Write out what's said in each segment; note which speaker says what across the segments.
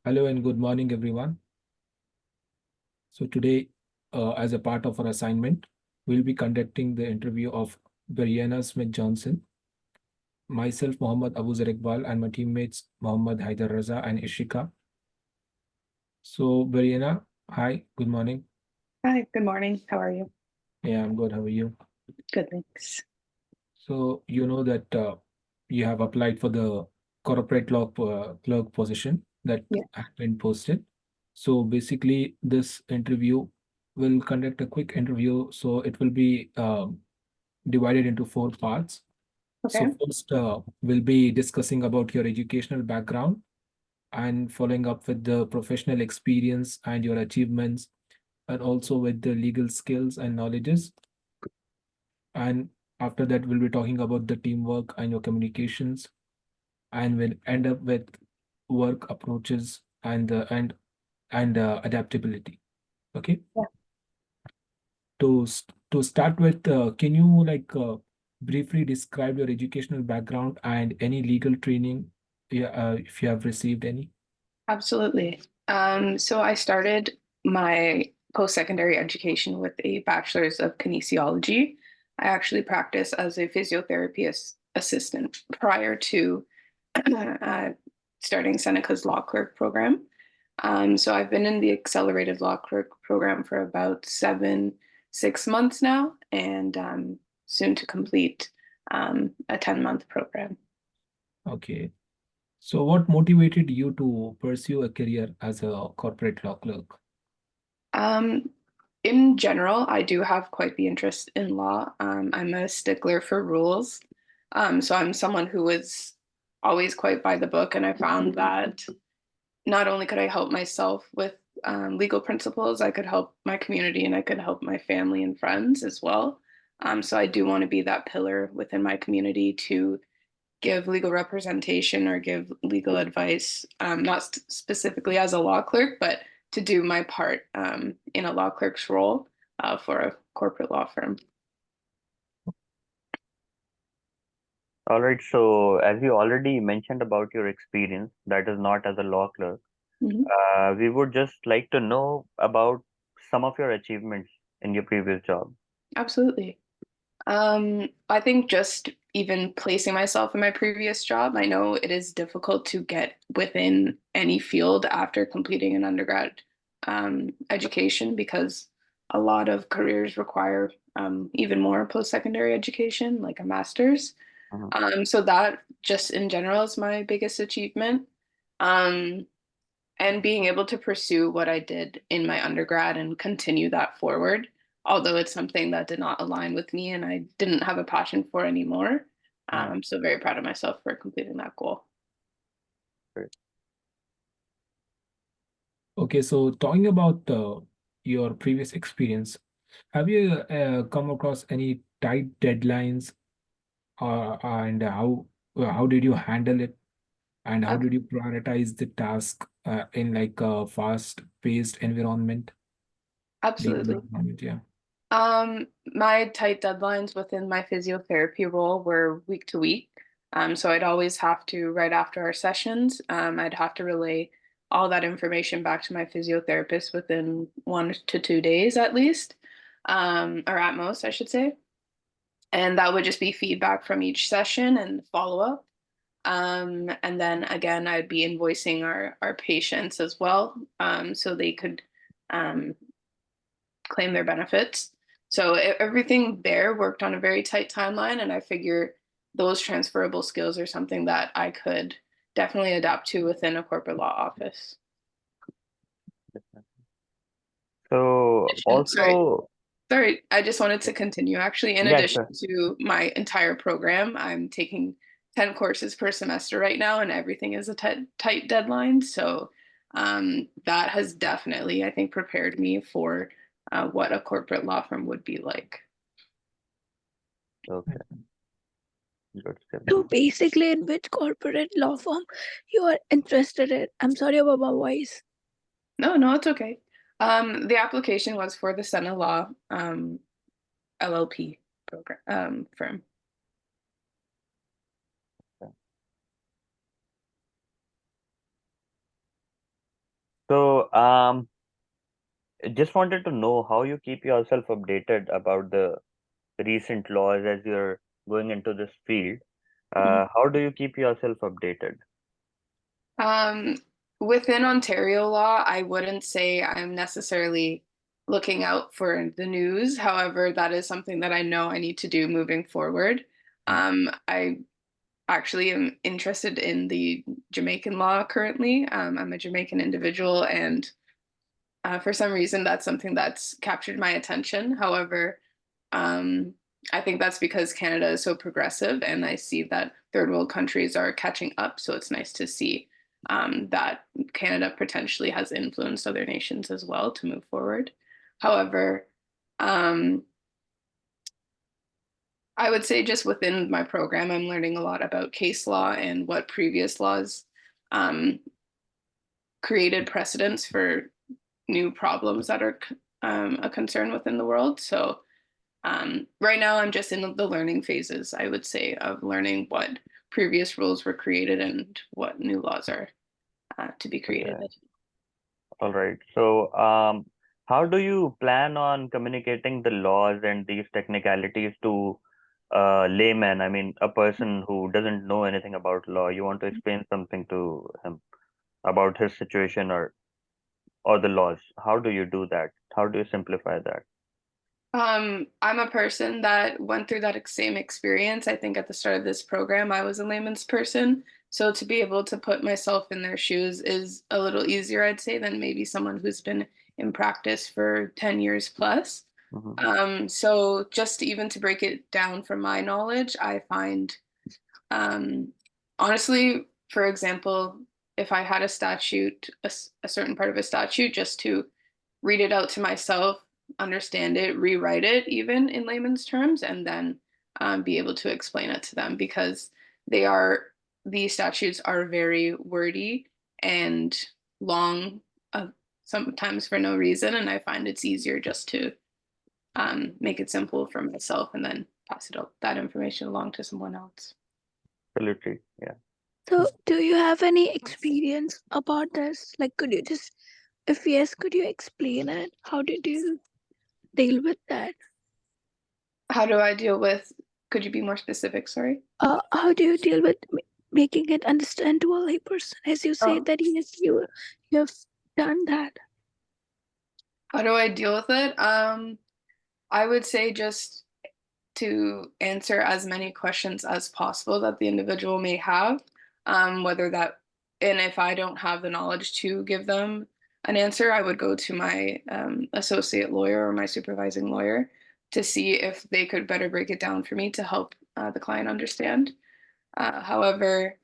Speaker 1: Hello and good morning, everyone. So today, as a part of our assignment, we'll be conducting the interview of Breena Smith Johnson, myself, Mohammad Abu Zarekbal, and my teammates, Mohammad Haider Raza and Ishika. So, Breena, hi, good morning.
Speaker 2: Hi, good morning. How are you?
Speaker 1: Yeah, I'm good. How are you?
Speaker 2: Good, thanks.
Speaker 1: So, you know that you have applied for the corporate law clerk position that
Speaker 2: Yeah.
Speaker 1: has been posted. So, basically, this interview will conduct a quick interview. So, it will be divided into four parts. So
Speaker 2: Okay.
Speaker 1: first, we'll be discussing about your educational background and following up with the professional experience and your achievements, and also with the legal skills and knowledges. And after that, we'll be talking about the teamwork and your communications, and we'll end up with work approaches and adaptability. Okay.
Speaker 2: Yeah.
Speaker 1: To start with, can you briefly describe your educational background and any legal training, yeah, if you have received any?
Speaker 2: Absolutely. So I started my post-secondary education with a bachelor's of kinesiology. I actually practiced as a physiotherapy assistant prior to uh, starting Seneca's law clerk program. So I've been in the accelerated law clerk program for about 6 months now, and soon to complete a 10-month program.
Speaker 1: Okay. So what motivated you to pursue a career as a corporate law clerk?
Speaker 2: Um, in general, I do have quite the interest in law. I'm a stickler for rules. So I'm someone who is always quite by the book, and I found that not only could I help myself with legal principles, I could help my community and I could help my family and friends as well. So I do want to be that pillar within my community to give legal representation or give legal advice, not specifically as a law clerk, but to do my part in a law clerk's role for a corporate law firm.
Speaker 3: All right, so as you already mentioned about your experience, that is not as a law clerk,
Speaker 2: Mhm.
Speaker 3: we would just like to know about some of your achievements in your previous job.
Speaker 2: Absolutely. I think just even placing myself in my previous job, I know it is difficult to get within any field after completing an undergrad education because a lot of careers require even more post-secondary education, like a master's.
Speaker 3: Mhm.
Speaker 2: So that just in general is my biggest achievement. Um, and being able to pursue what I did in my undergrad and continue that forward, although it's something that did not align with me and I didn't have a passion for anymore.
Speaker 3: Mhm.
Speaker 2: I'm so very proud of myself for completing that goal.
Speaker 3: Great.
Speaker 1: Okay, so talking about your previous experience, have you come across any tight deadlines, and how did you handle it, and how
Speaker 2: Ab-
Speaker 1: did you prioritize the task in like a fast-paced environment, legal
Speaker 2: Absolutely.
Speaker 1: environment? Yeah.
Speaker 2: My tight deadlines within my physiotherapy role were week to week. So I'd always have to, right after our sessions, I'd have to relay all that information back to my physiotherapist within 1 to 2 days at least, or at most, I should say. And that would just be feedback from each session and follow up. And then again, I'd be invoicing our patients as well, so they could um, claim their benefits. So everything there worked on a very tight timeline, and I figure those transferable skills are something that I could definitely adapt to within a corporate law office.
Speaker 3: So
Speaker 2: Sorry,
Speaker 3: also,
Speaker 2: sorry, I just wanted to continue. Actually, in
Speaker 3: yeah,
Speaker 2: addition
Speaker 3: sure.
Speaker 2: to my entire program, I'm taking 10 courses per semester right now, and everything is a tight deadline. So that has definitely, I think, prepared me for what a corporate law firm would be like.
Speaker 3: Okay, good.
Speaker 4: So basically, in which corporate law firm you are interested in? I'm sorry about my voice.
Speaker 2: No, no, it's okay. The application was for the Senna Law LLP program firm.
Speaker 3: So, just wanted to know how you keep yourself updated about the recent laws as you're going into this field.
Speaker 2: Mhm.
Speaker 3: How do you keep yourself updated?
Speaker 2: Um, Within Ontario law, I wouldn't say I'm necessarily looking out for the news. However, that is something that I know I need to do moving forward. I actually am interested in the Jamaican law currently. I'm a Jamaican individual, and for some reason, that's something that's captured my attention. However, um, I think that's because Canada is so progressive, and I see that third world countries are catching up. So it's nice to see that Canada potentially has influenced other nations as well to move forward. However, um, I would say just within my program, I'm learning a lot about case law and what previous laws um, created precedents for new problems that are a concern within the world. So right now, I'm just in the learning phases, I would say, of learning what previous rules were created and what new laws are to be created.
Speaker 3: Okay, all right. So, how do you plan on communicating the laws and these technicalities to layman? I mean, a person who doesn't know anything about law. You want to explain something to him about his situation or the laws. How do you do that? How do you simplify that?
Speaker 2: I'm a person that went through that same experience. I think at the start of this program, I was a layman's person. So to be able to put myself in their shoes is a little easier, I'd say, than maybe someone who's been in practice for 10 years plus.
Speaker 3: Hmm.
Speaker 2: So just even to break it down from my knowledge, I find um, honestly, for example, if I had a statute, a certain part of a statute, just to read it out to myself, understand it, rewrite it even in layman's terms, and then be able to explain it to them because they are, these statutes are very wordy and long, uh, sometimes for no reason. And I find it's easier just to make it simple for myself and then pass that information along to someone else.
Speaker 3: Absolutely. Yeah.
Speaker 4: So, do you have any experience about this? Like, could you just, if yes, could you explain it? How did you deal with that?
Speaker 2: How do I deal with, could you be more specific? Sorry.
Speaker 4: How do you deal with making it understand to a layperson? As you say
Speaker 2: Oh,
Speaker 4: that yes, you have done that.
Speaker 2: how do I deal with it? I would say just to answer as many questions as possible that the individual may have, whether that, and if I don't have the knowledge to give them an answer, I would go to my associate lawyer or my supervising lawyer to see if they could better break it down for me to help the client understand. However,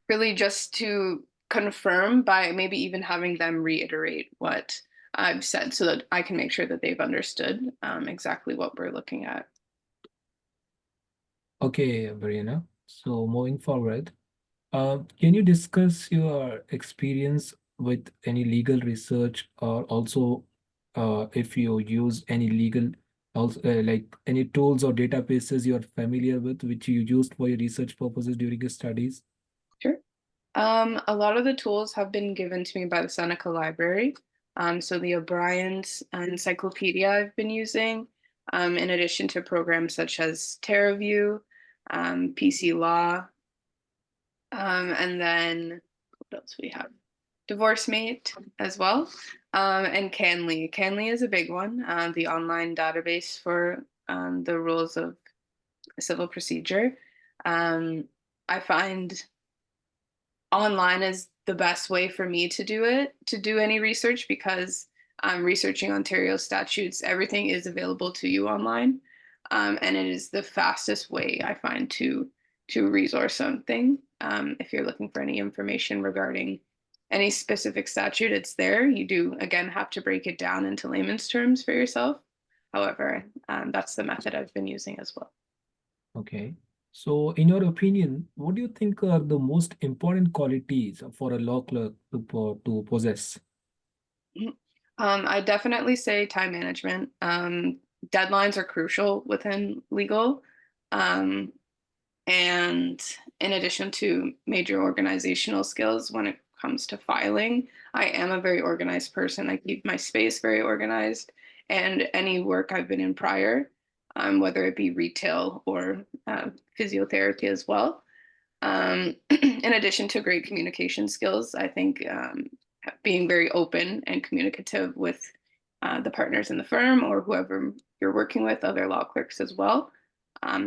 Speaker 2: really just to confirm by maybe even having them reiterate what I've said so that I can make sure that they've understood exactly what we're looking at.
Speaker 1: Okay, Breena. So moving forward, can you discuss your experience with any legal research or also if you use any legal also like any tools or databases you're familiar with which you used for your research purposes during your studies?
Speaker 2: Sure. A lot of the tools have been given to me by the Seneca Library. So the O'Brien's encyclopedia I've been using, in addition to programs such as TerraView, PC Law, and then what else we have? Divorce Mate as well, and Canly. Canly is a big one, the online database for the rules of civil procedure. Um, I find online is the best way for me to do it, to do any research, because I'm researching Ontario statutes. Everything is available to you online, and it is the fastest way I find to resource something. If you're looking for any information regarding any specific statute, it's there. You do again have to break it down into layman's terms for yourself. However, that's the method I've been using as well.
Speaker 1: Okay. So in your opinion, what do you think are the most important qualities for a law clerk to possess?
Speaker 2: Mhm. I definitely say time management. Deadlines are crucial within legal. Um, and in addition to major organizational skills when it comes to filing. I am a very organized person. I keep my space very organized, and any work I've been in prior, whether it be retail or physiotherapy as well. In addition to great communication skills, I think being very open and communicative with the partners in the firm or whoever you're working with, other law clerks as well,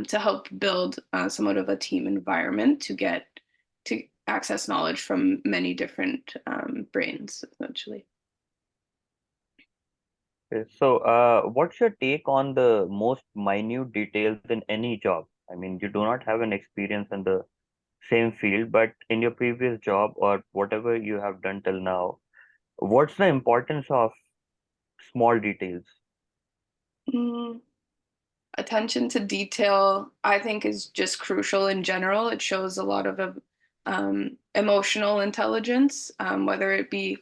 Speaker 2: to help build somewhat of a team environment to access knowledge from many different brains, essentially.
Speaker 3: Okay. So, what's your take on the most minute details in any job? I mean, you do not have an experience in the same field, but in your previous job or whatever you have done till now, what's the importance of small details?
Speaker 2: Mm, Attention to detail, I think, is just crucial in general. It shows a lot of emotional intelligence, whether it be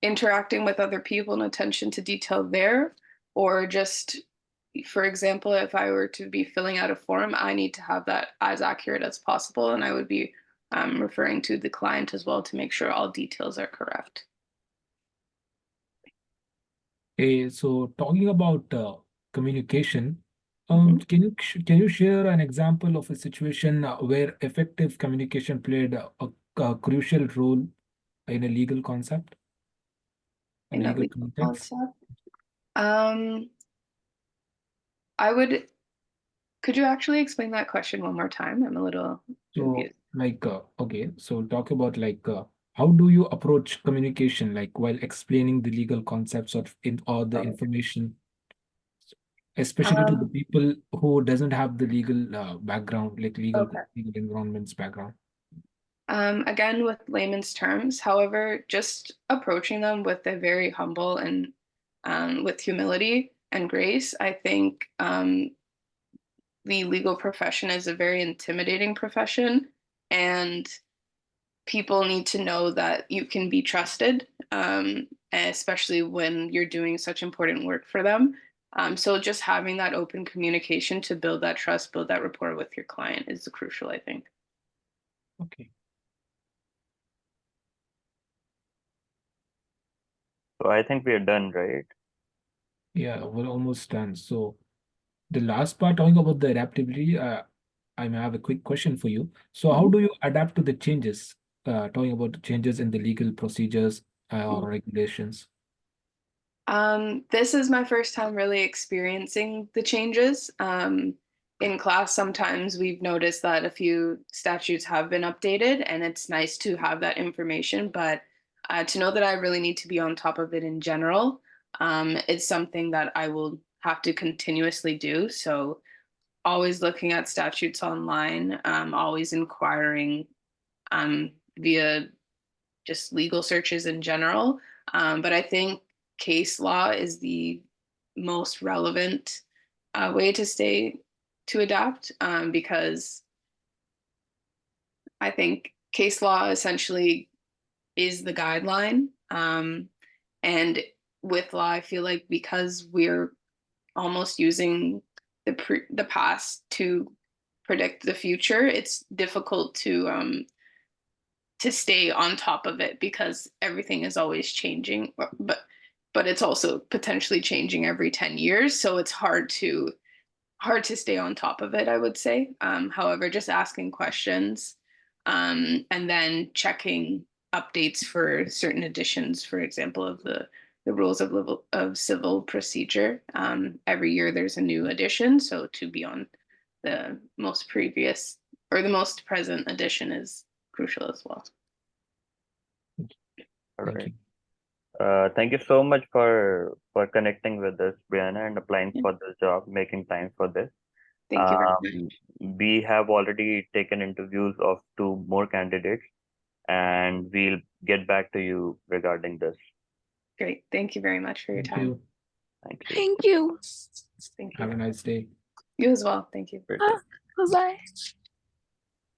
Speaker 2: interacting with other people and attention to detail there, or just, for example, if I were to be filling out a form, I need to have that as accurate as possible, and I would be referring to the client as well to make sure all details are correct.
Speaker 1: Okay, so talking about communication,
Speaker 2: Mhm.
Speaker 1: can you share an example of a situation where effective communication played a crucial role in a legal concept, a
Speaker 2: In a
Speaker 1: legal
Speaker 2: legal
Speaker 1: context?
Speaker 2: concept. Um, I would, could you actually explain that question one more time? I'm a little
Speaker 1: So,
Speaker 2: confused.
Speaker 1: like, okay, so talk about like how do you approach communication, like while explaining the legal concepts or the
Speaker 2: Oh,
Speaker 1: information, especially to the
Speaker 2: Um,
Speaker 1: people who doesn't have the legal background, like
Speaker 2: okay.
Speaker 1: legal environments background.
Speaker 2: Again, with layman's terms, however, just approaching them with a very humble and with humility and grace. I think the legal profession is a very intimidating profession, and people need to know that you can be trusted, especially when you're doing such important work for them. So just having that open communication to build that trust, build that rapport with your client is crucial, I think.
Speaker 1: Okay.
Speaker 3: So, I think we are done, right?
Speaker 1: Yeah, we're almost done. So the last part, talking about the adaptability, I may have a quick question for you. So how
Speaker 2: Mhm.
Speaker 1: do you adapt to the changes? Talking about the changes in the legal procedures or regulations.
Speaker 2: This is my first time really experiencing the changes. In class, sometimes we've noticed that a few statutes have been updated, and it's nice to have that information. But to know that I really need to be on top of it in general, is something that I will have to continuously do. So, always looking at statutes online, always inquiring via just legal searches in general. But I think case law is the most relevant way to stay to adapt, because I think case law essentially is the guideline. And with law, I feel like because we're almost using the past to predict the future, it's difficult to stay on top of it because everything is always changing, but it's also potentially changing every 10 years, so it's hard to stay on top of it, I would say. However, just asking questions, and then checking updates for certain editions, for example, of the rules of civil procedure. Every year there's a new edition, so to be on the most previous or the most present edition is crucial as well.
Speaker 3: All
Speaker 1: Thank
Speaker 3: right.
Speaker 1: you.
Speaker 3: Thank you so much for connecting with us, Brianna, and applying
Speaker 2: Yeah.
Speaker 3: for this job, making time for this.
Speaker 2: Thank you very
Speaker 3: Um,
Speaker 2: much.
Speaker 3: we have already taken interviews of two more candidates, and we'll get back to you regarding this.
Speaker 2: Great. Thank you very much for your
Speaker 1: Thank
Speaker 2: time.
Speaker 1: you.
Speaker 3: Thank you.
Speaker 4: Thank you.
Speaker 2: Thank
Speaker 1: Have
Speaker 2: you.
Speaker 1: a nice day.
Speaker 2: You as well. Thank you.
Speaker 3: Great.
Speaker 4: Bye bye.